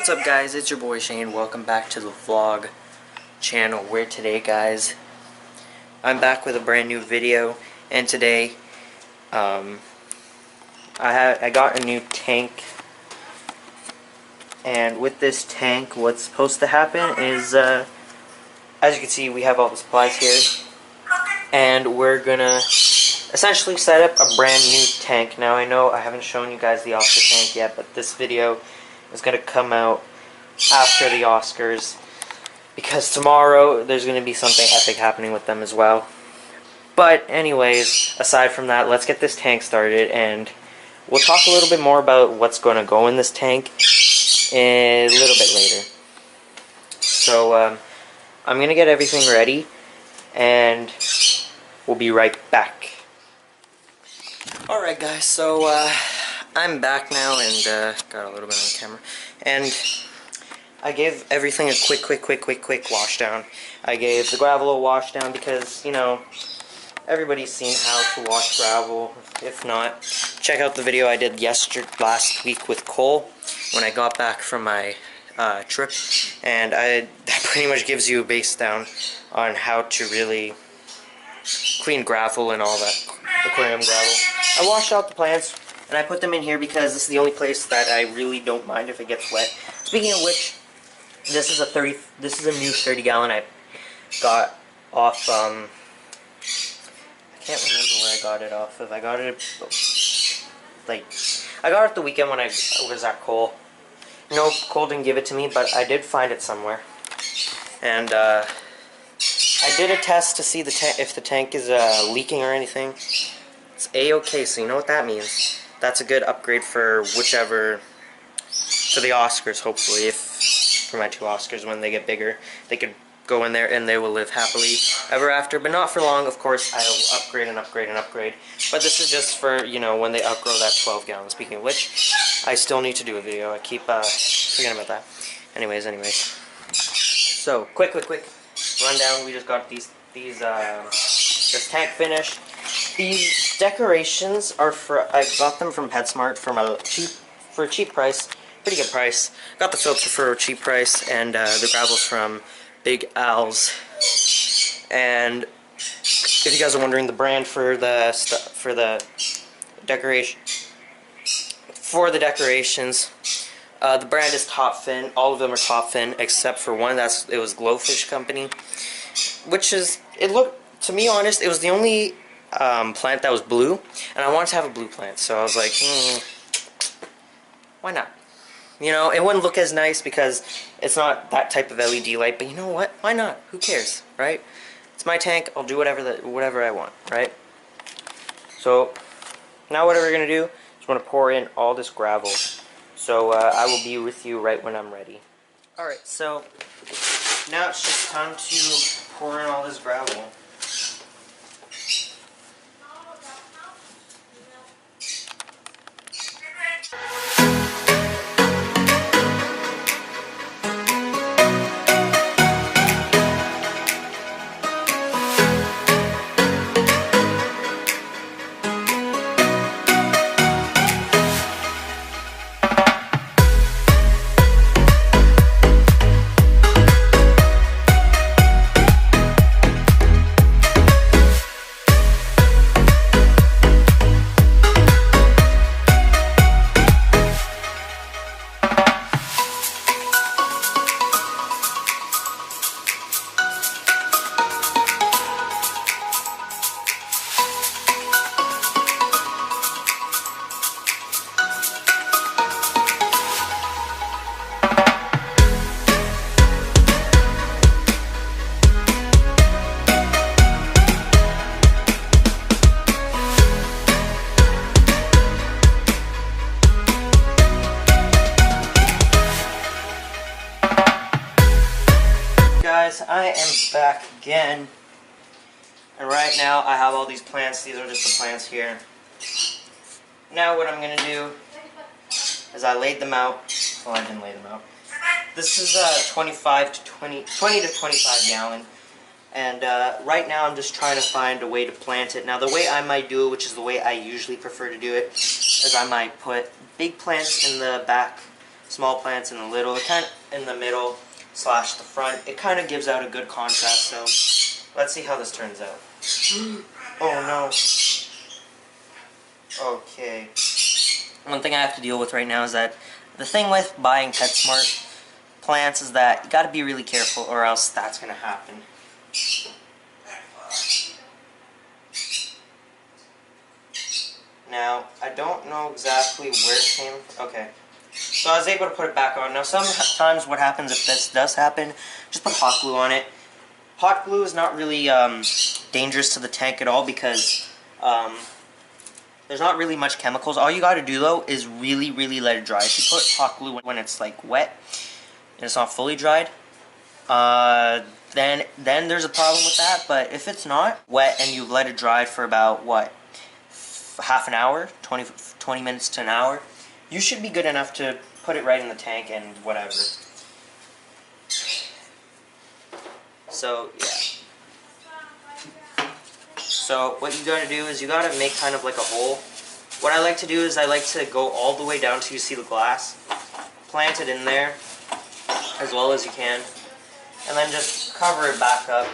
What's up guys, it's your boy Shane. Welcome back to the vlog channel where today guys, I'm back with a brand new video, and today I got a new tank, and with this tank what's supposed to happen is as you can see we have all the supplies here, and we're gonna essentially set up a brand new tank. Now I know I haven't shown you guys the Oscar tank yet, but this video is going to come out after the Oscars, because tomorrow there's going to be something epic happening with them as well. But anyways, aside from that, let's get this tank started, and we'll talk a little bit more about what's going to go in this tank a little bit later. So I'm going to get everything ready, and we'll be right back. Alright guys, so I'm back now, and got a little bit on the camera, and I gave everything a quick wash down. I gave the gravel a wash down because, you know, everybody's seen how to wash gravel. If not, check out the video I did last week with Cole when I got back from my trip, and that pretty much gives you a base down on how to really clean gravel and all that aquarium gravel. I washed out the plants and I put them in here because this is the only place that I really don't mind if it gets wet. Speaking of which, this is a new 30-gallon I got off I can't remember where I got it off of. I got it the weekend when I was at Cole. No, Cole didn't give it to me, but I did find it somewhere. And I did a test to see if the tank is leaking or anything. It's A-okay, so you know what that means. That's a good upgrade for the Oscars, hopefully. For my two Oscars, when they get bigger, they could go in there and they will live happily ever after. But not for long, of course. I will upgrade and upgrade and upgrade. But this is just for, you know, when they outgrow that 12-gallon. Speaking of which, I still need to do a video. I keep forgetting about that. Anyways. So, quick rundown. We just got this tank finished. These decorations are I got them from PetSmart for a cheap price, pretty good price. Got the filter for a cheap price, and the gravel's from Big Al's. And if you guys are wondering, the brand for the decorations, the brand is Topfin. All of them are Topfin except for one. It was Glowfish Company, which is, to be honest, it was the only plant that was blue, and I wanted to have a blue plant, so I was like, why not? You know, it wouldn't look as nice because it's not that type of LED light, but you know what? Why not? Who cares, right? It's my tank. I'll do whatever I want, right? So now what we're gonna do is we're gonna pour in all this gravel. So I will be with you right when I'm ready. All right, so now it's just time to pour in all this gravel. Guys, I am back again, and right now I have all these plants. These are just the plants here. Now what I'm going to do is I laid them out. Well, I didn't lay them out. This is 20 to 25 gallon, and right now I'm just trying to find a way to plant it. Now the way I might do it, which is the way I usually prefer to do it, is I might put big plants in the back small plants in the middle, in the middle slash the front. It kind of gives out a good contrast. So let's see how this turns out. Oh no. Okay. One thing I have to deal with right now is that the thing with buying PetSmart plants is that you got to be really careful, or else that's gonna happen. Now, I don't know exactly where it came from. Okay. So I was able to put it back on. Now, sometimes what happens if this does happen, just put hot glue on it. Hot glue is not really dangerous to the tank at all because there's not really much chemicals. All you got to do, though, is really, really let it dry. If you put hot glue when it's, like, wet and it's not fully dried, then there's a problem with that. But if it's not wet and you've let it dry for about, what, half an hour, 20 minutes to an hour, you should be good enough to put it right in the tank and whatever. So, yeah. So, what you gotta do is you gotta make kind of like a hole. What I like to do is I like to go all the way down till you see the glass. Plant it in there as well as you can. And then just cover it back up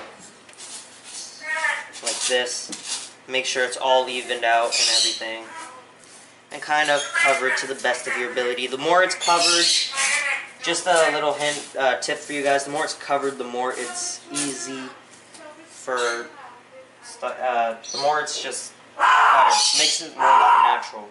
like this. Make sure it's all evened out and everything. And kind of cover it to the best of your ability. The more it's covered, just a little tip for you guys, the more it's covered, the more it's easy for, the more it's just better. Makes it more natural.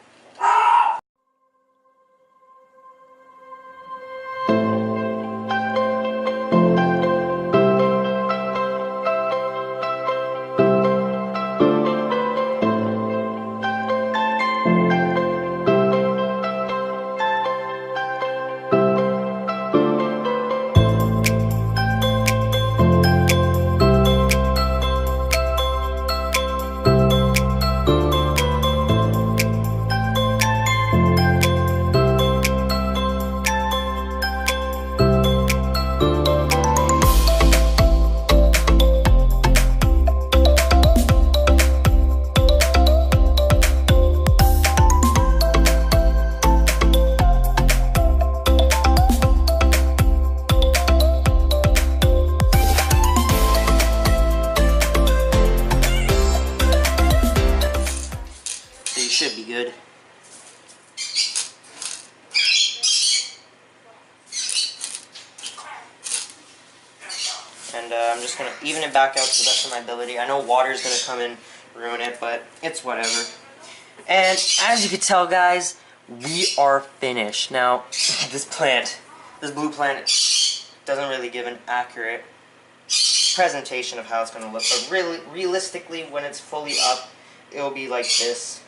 Should be good. And I'm just going to even it back out to the best of my ability. I know water's going to come and ruin it, but it's whatever. And as you can tell, guys, we are finished. Now, this blue plant, doesn't really give an accurate presentation of how it's going to look. But really, realistically, when it's fully up, it'll be like this.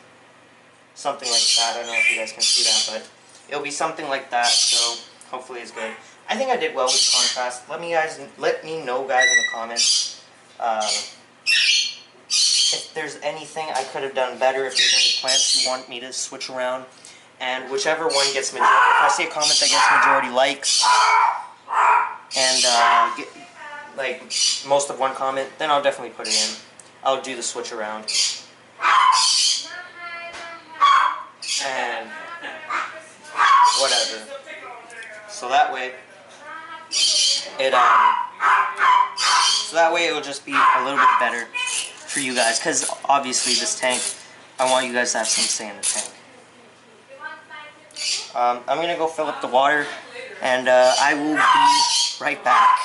Something like that. I don't know if you guys can see that, but it'll be something like that, so hopefully it's good. I think I did well with contrast. Let me know, guys, in the comments if there's anything I could have done better, if there's any plants you want me to switch around, and whichever one gets majority. If I see a comment that gets majority likes, and get, like, most of one comment, then I'll definitely put it in. I'll do the switch around. And whatever. So that way it will just be a little bit better for you guys, because obviously this tank, I want you guys to have some say in the tank. I'm gonna go fill up the water, and I will be right back.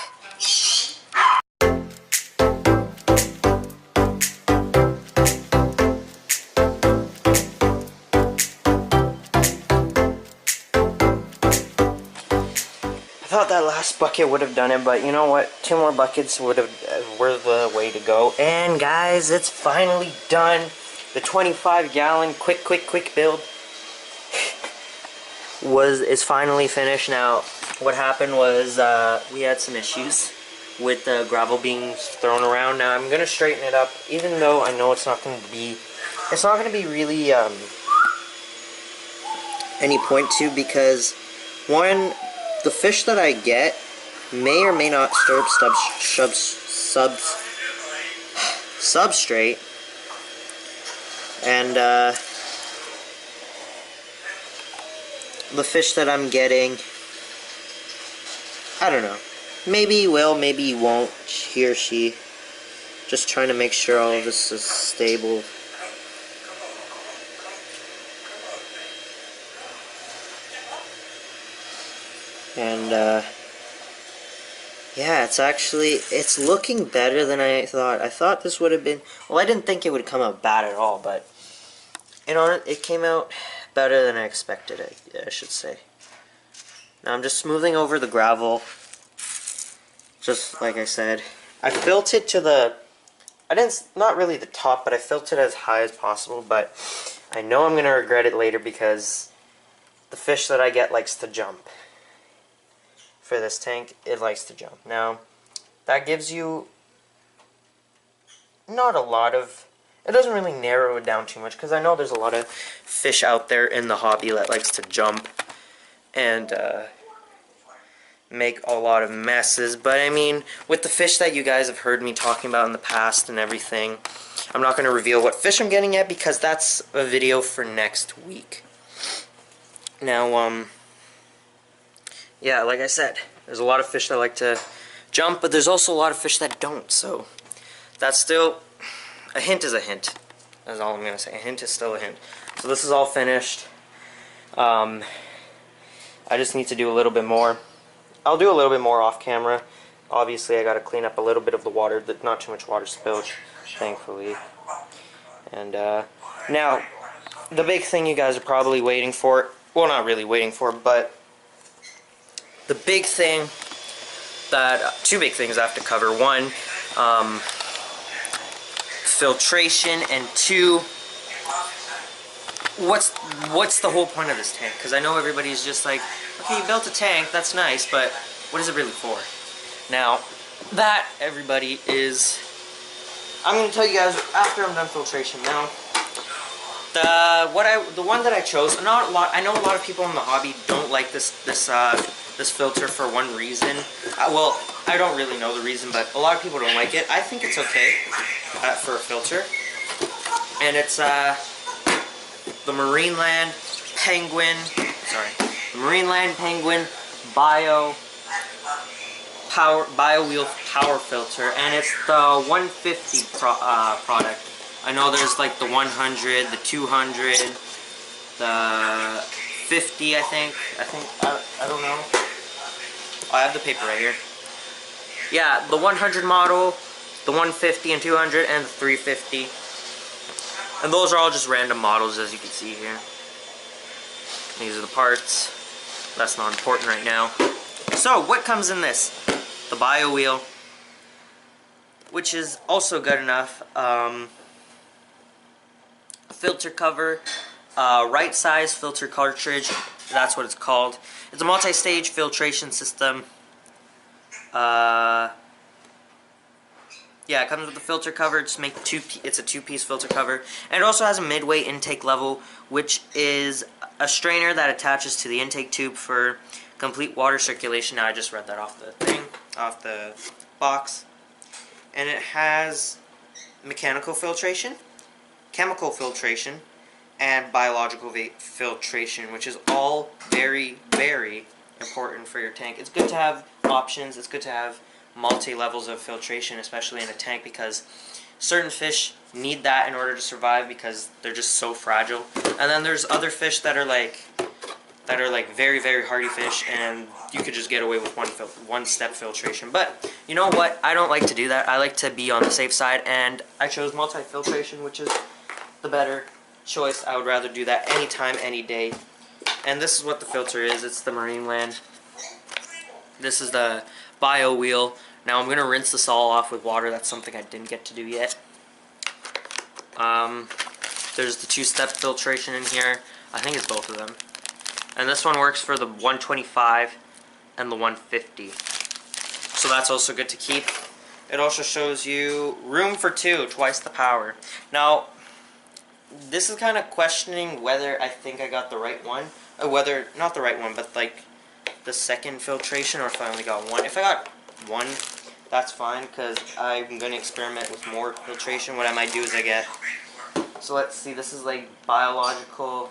I thought that last bucket would have done it, but you know what? 2 more buckets were the way to go. And guys, it's finally done. The 25-gallon quick build is finally finished. Now, what happened was we had some issues with the gravel being thrown around. Now I'm gonna straighten it up, even though I know it's not gonna be really any point to, because one, the fish that I get may or may not stir up substrate, and the fish that I'm getting I don't know. Maybe he will, maybe he won't. He or she. Just trying to make sure all of this is stable. And, yeah, it's looking better than I thought. I thought this would have been, well, I didn't think it would come out bad at all, but, it came out better than I expected, I should say. Now I'm just smoothing over the gravel, just like I said. I filled it to not really the top, but I filled it as high as possible, but I know I'm going to regret it later because the fish that I get likes to jump. For this tank, it likes to jump. Now, that gives you not a lot of, it doesn't really narrow it down too much, because I know there's a lot of fish out there in the hobby that likes to jump and make a lot of messes. But I mean, with the fish that you guys have heard me talking about in the past and everything, I'm not going to reveal what fish I'm getting yet, because that's a video for next week. Now, yeah, like I said, there's a lot of fish that like to jump, but there's also a lot of fish that don't, so that's still, a hint is a hint. That's all I'm going to say. A hint is still a hint. So this is all finished. I just need to do a little bit more. I'll do a little bit more off camera. Obviously, I got to clean up a little bit of the water, not too much water spillage, thankfully. And now, the big thing you guys are probably waiting for, well, not really waiting for, but the big thing two big things I have to cover. One, filtration, and two, what's the whole point of this tank? Because I know everybody's just like, okay, you built a tank, that's nice, but what is it really for? Now, that, everybody, is, I'm going to tell you guys after I'm done filtration. Now, the one that I chose, I know a lot of people in the hobby don't like this filter for one reason. Well, I don't really know the reason, but a lot of people don't like it. I think it's okay for a filter. And it's the Marineland Penguin BioWheel Power Filter, and it's the 150 product. I know there's like the 100, the 200, the 50, I don't know. I have the paper right here. Yeah, the 100 model, the 150 and 200, and the 350. And those are all just random models, as you can see here. These are the parts. That's not important right now. So, what comes in this? The BioWheel, which is also good enough. Filter cover, right size filter cartridge, that's what it's called. It's a multi-stage filtration system. Yeah, it comes with the filter cover. It's a two-piece filter cover, and it also has a midway intake level, which is a strainer that attaches to the intake tube for complete water circulation. Now I just read that off the box, and it has mechanical filtration, chemical filtration, and biological filtration, which is all very, very important for your tank. It's good to have options. It's good to have multi-levels of filtration, especially in a tank, because certain fish need that in order to survive because they're just so fragile. And then there's other fish that are like very, very hardy fish, and you could just get away with one-step filtration. But you know what? I don't like to do that. I like to be on the safe side, and I chose multi-filtration, which is the better choice. I would rather do that anytime, any day. And this is what the filter is. It's the Marineland. This is the BioWheel. Now I'm going to rinse this all off with water. That's something I didn't get to do yet. There's the two-step filtration in here. I think it's both of them. And this one works for the 125 and the 150. So that's also good to keep. It also shows you room for two, twice the power. Now, this is kind of questioning whether I think I got the right one. Or whether, not the right one, but like the second filtration, or if I only got one. If I got one, that's fine, because I'm going to experiment with more filtration. What I might do is so let's see, this is like biological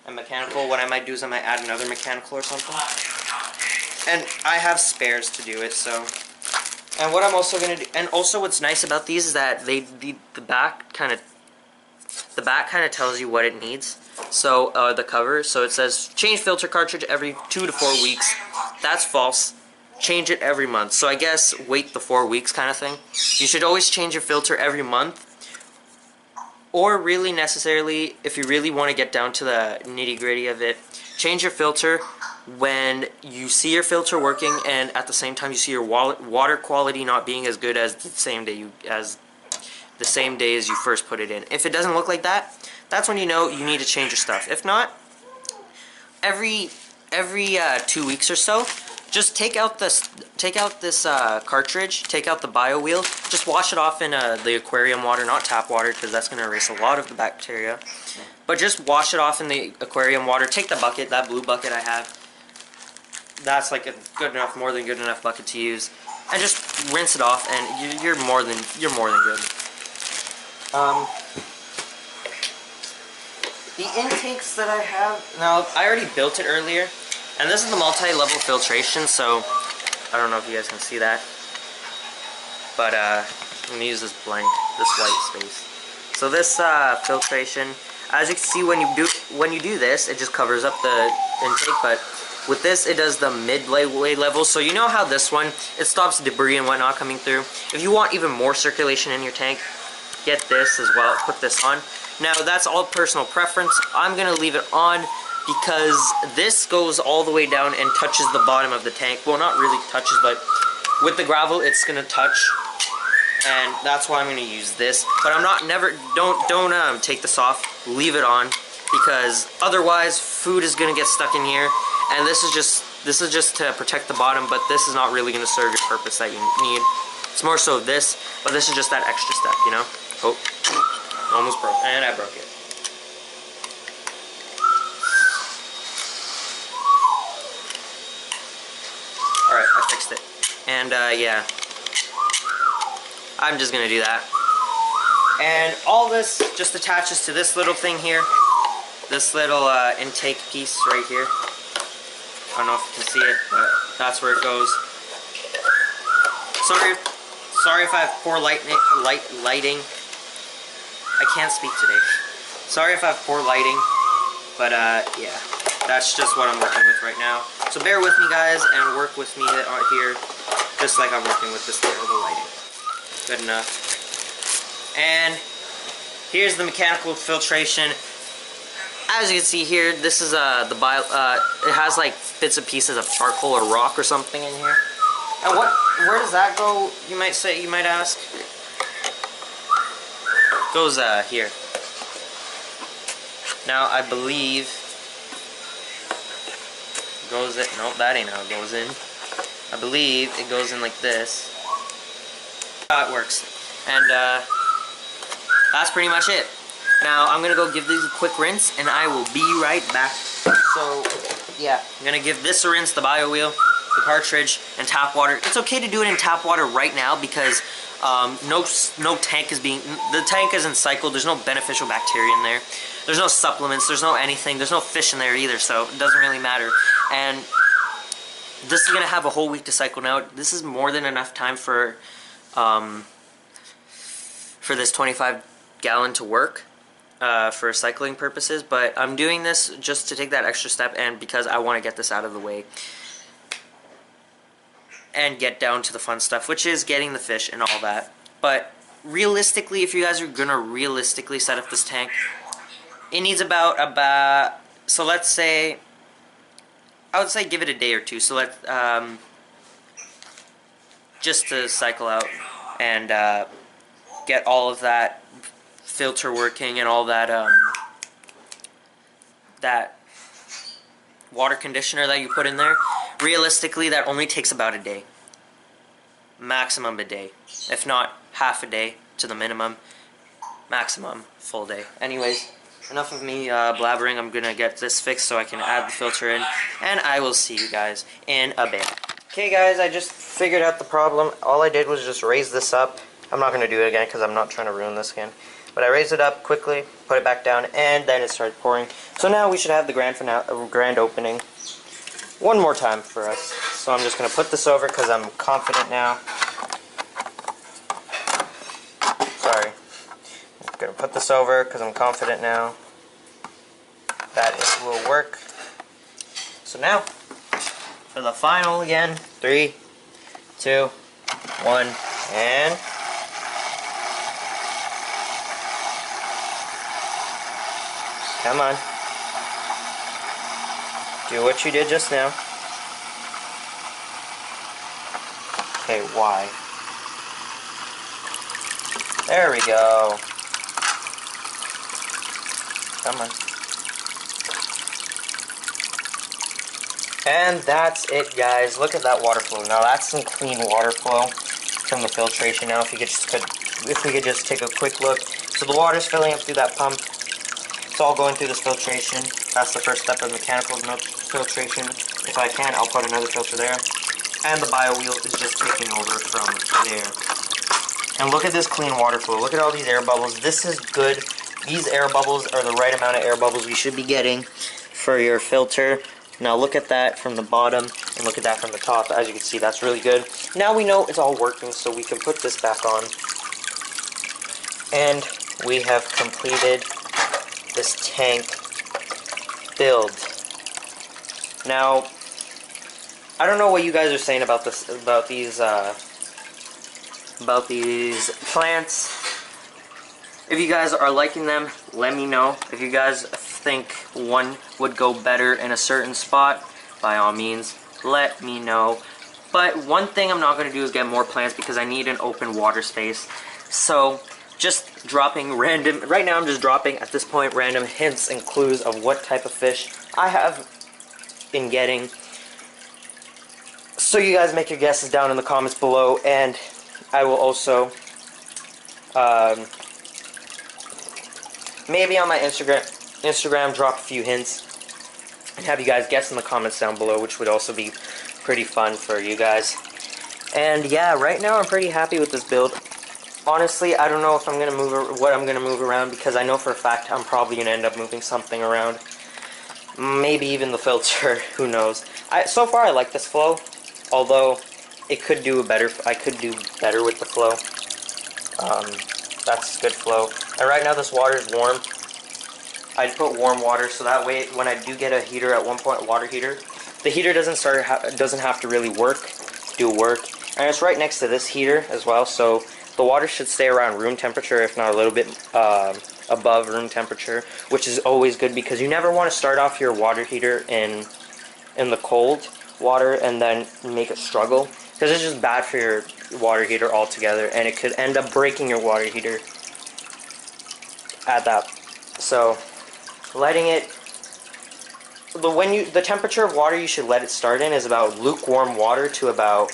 and mechanical. What I might do is I might add another mechanical or something. and I have spares to do it, so. And what I'm also gonna do, and also what's nice about these is that the back kind of tells you what it needs. So the cover, so it says change filter cartridge every 2 to 4 weeks. That's false. Change it every month. So I guess wait the 4 weeks kind of thing. You should always change your filter every month. Or really necessarily, if you really want to get down to the nitty gritty of it, change your filter when you see your filter working and at the same time you see your water quality not being as good as the same day as you first put it in. If it doesn't look like that, that's when you know you need to change your stuff. If not, every 2 weeks or so, just take out this cartridge, take out the bio wheel, just wash it off in the aquarium water, not tap water, because that's going to erase a lot of the bacteria. But just wash it off in the aquarium water. Take the bucket, that blue bucket I have. That's like a good enough, more than good enough bucket to use, and just rinse it off, and you're more than good. The intakes that I have now, I already built it earlier. And this is the multi-level filtration, so I don't know if you guys can see that. But I'm going to use this white space. So this filtration, as you can see when you do this, it just covers up the intake, but with this it does the mid-way level. So you know how this one, it stops debris and whatnot coming through. If you want even more circulation in your tank, get this as well, put this on. Now that's all personal preference. I'm going to leave it on because this goes all the way down and touches the bottom of the tank. Well, not really touches, but with the gravel, it's gonna touch, and that's why I'm gonna use this. But I'm not don't take this off. Leave it on, because otherwise food is gonna get stuck in here, and this is just to protect the bottom. But this is not really gonna serve your purpose that you need. It's more so this, but this is just that extra step, you know. Oh, almost broke, and I broke it. Alright, I fixed it. And, yeah. I'm just gonna do that. And all this just attaches to this little thing here. This little, intake piece right here. I don't know if you can see it, but that's where it goes. Sorry if I have poor lighting. I can't speak today. Sorry if I have poor lighting, but, yeah. That's just what I'm working with right now. So bear with me, guys, and work with me here, just like I'm working with this little lighting. Good enough. And here's the mechanical filtration. As you can see here, this is it has like bits and pieces of charcoal or rock or something in here. And where does that go? You might ask. It goes here. Now I believe. Goes in, nope, that ain't how it goes in. I believe it goes in like this. How it works. And that's pretty much it. Now I'm gonna go give these a quick rinse and I will be right back. So yeah, I'm gonna give this a rinse, the bio wheel, the cartridge, and tap water. It's okay to do it in tap water right now because no tank is the tank isn't cycled, there's no beneficial bacteria in there. There's no supplements, there's no anything, there's no fish in there either, so it doesn't really matter. And this is going to have a whole week to cycle now. This is more than enough time for this 25 gallon to work for cycling purposes, but I'm doing this just to take that extra step and because I want to get this out of the way and get down to the fun stuff, which is getting the fish and all that. But realistically, if you guys are going to realistically set up this tank, it needs about so let's say, I would say give it a day or two. So let's just to cycle out and get all of that filter working and all that that water conditioner that you put in there. Realistically, that only takes about a day, maximum a day, if not half a day to the minimum, maximum full day. Anyways. Enough of me blabbering. I'm gonna get this fixed so I can add the filter in, and I will see you guys in a bit. Okay guys, I just figured out the problem. All I did was just raise this up. I'm not gonna do it again because I'm not trying to ruin this again. But I raised it up quickly, put it back down, and then it started pouring. So now we should have the grand opening. one more time for us. So I'm just going to put this over because I'm confident now. Sorry. I'm going to put this over because I'm confident now that it will work. So now, for the final again, 3, 2, 1, and... Come on. Do what you did just now. Okay, why? There we go. Come on. And that's it, guys. Look at that water flow. Now that's some clean water flow from the filtration. Now if we could just take a quick look. So the water's filling up through that pump. It's all going through this filtration. That's the first step of mechanical filtration. If I can, I'll put another filter there. And the bio wheel is just taking over from there. And look at this clean water flow. Look at all these air bubbles. This is good. These air bubbles are the right amount of air bubbles we should be getting for your filter. Now look at that from the bottom and look at that from the top. As you can see, that's really good. Now we know it's all working, so we can put this back on. And we have completed this tank build. Now, I don't know what you guys are saying about this, about these plants. If you guys are liking them, let me know. If you guys think one would go better in a certain spot, by all means, let me know. But one thing I'm not going to do is get more plants because I need an open water space. So, just dropping random, right now I'm just dropping, at this point, random hints and clues of what type of fish I have been getting. So you guys make your guesses down in the comments below, and I will also, maybe on my Instagram drop a few hints and have you guys guess in the comments down below, which would also be pretty fun for you guys. And yeah, right now I'm pretty happy with this build. Honestly, I don't know if I'm gonna what I'm gonna move around, because I know for a fact I'm probably gonna end up moving something around. Maybe even the filter, who knows. So far I like this flow, although it could do better. I could do better with the flow. That's good flow. And right now this water is warm. I'd put warm water so that way when I do get a heater at one point, water heater, the heater doesn't have to really do work. And it's right next to this heater as well, so the water should stay around room temperature, if not a little bit above room temperature, which is always good because you never want to start off your water heater in the cold water and then make it struggle, because it's just bad for your water heater altogether, and it could end up breaking your water heater at that. So letting it, the temperature of water you should let it start in is about lukewarm water to about,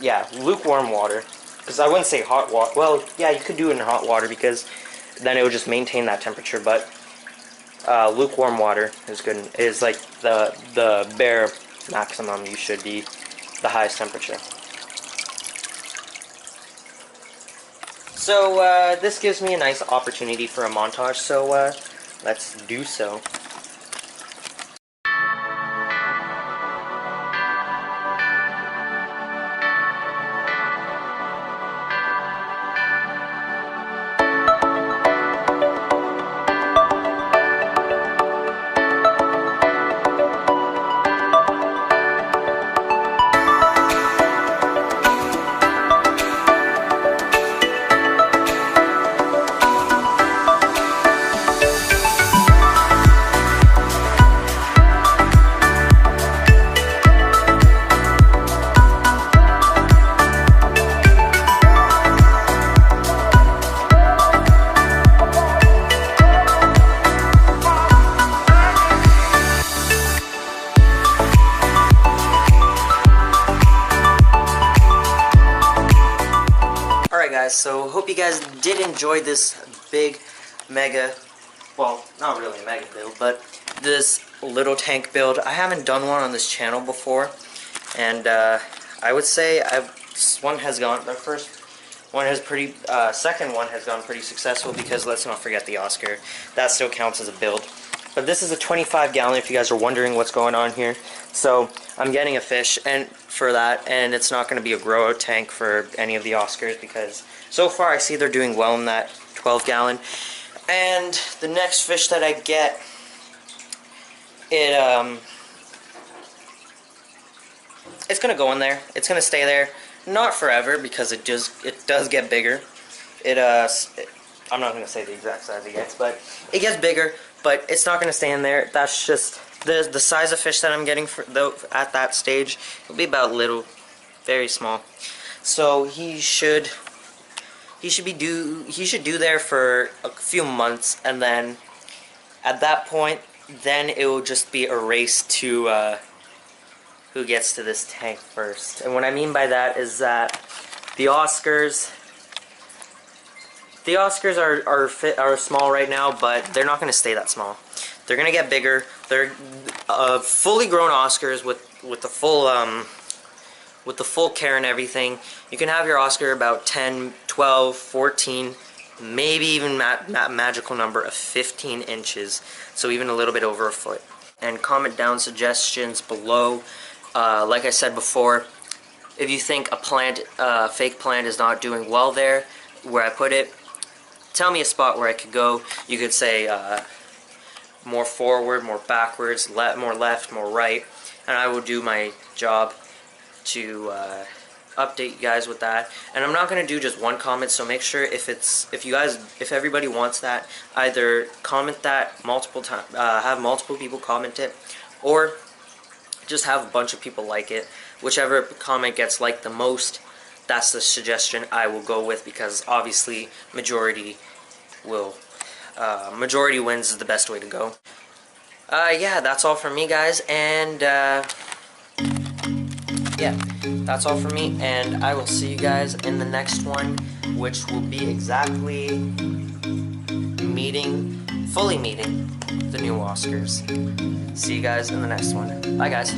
yeah, lukewarm water. Because I wouldn't say hot water. Well, yeah, you could do it in hot water because then it would just maintain that temperature. But lukewarm water is good. Is like the bare maximum. You should be the highest temperature. So this gives me a nice opportunity for a montage. So let's do so. So hope you guys did enjoy this big mega, well, not really a mega build, but this little tank build. I haven't done one on this channel before, and I would say this one has gone, the first one has second one has gone pretty successful, because let's not forget the Oscar. That still counts as a build. But this is a 25 gallon if you guys are wondering what's going on here. So I'm getting a fish and for that, and it's not going to be a grow out tank for any of the Oscars because so far I see they're doing well in that 12 gallon. And the next fish that I get, it's going to go in there. It's going to stay there. Not forever because it does get bigger. I'm not going to say the exact size it gets, but it gets bigger, but it's not going to stay in there. That's just the size of fish that I'm getting at that stage. It'll be about little, very small. So he should do there for a few months, and then at that point, then it will just be a race to who gets to this tank first. And what I mean by that is that the Oscars are small right now, but they're not going to stay that small. They're going to get bigger. They're fully grown Oscars with the full care and everything. You can have your Oscar about 10, 12, 14, maybe even magical number of 15 inches, so even a little bit over a foot. And comment down suggestions below. Like I said before, if you think a fake plant is not doing well there, where I put it, tell me a spot where I could go. You could say more forward, more backwards, more left, more right, and I will do my job to update you guys with that. And I'm not going to do just one comment, so make sure if everybody wants that, either comment that multiple times, have multiple people comment it, or just have a bunch of people like it. Whichever comment gets liked the most, that's the suggestion I will go with, because obviously majority wins is the best way to go. Yeah, that's all from me, guys, and yeah, that's all from me, and I will see you guys in the next one, which will be exactly fully meeting the new Oscars. See you guys in the next one. Bye, guys.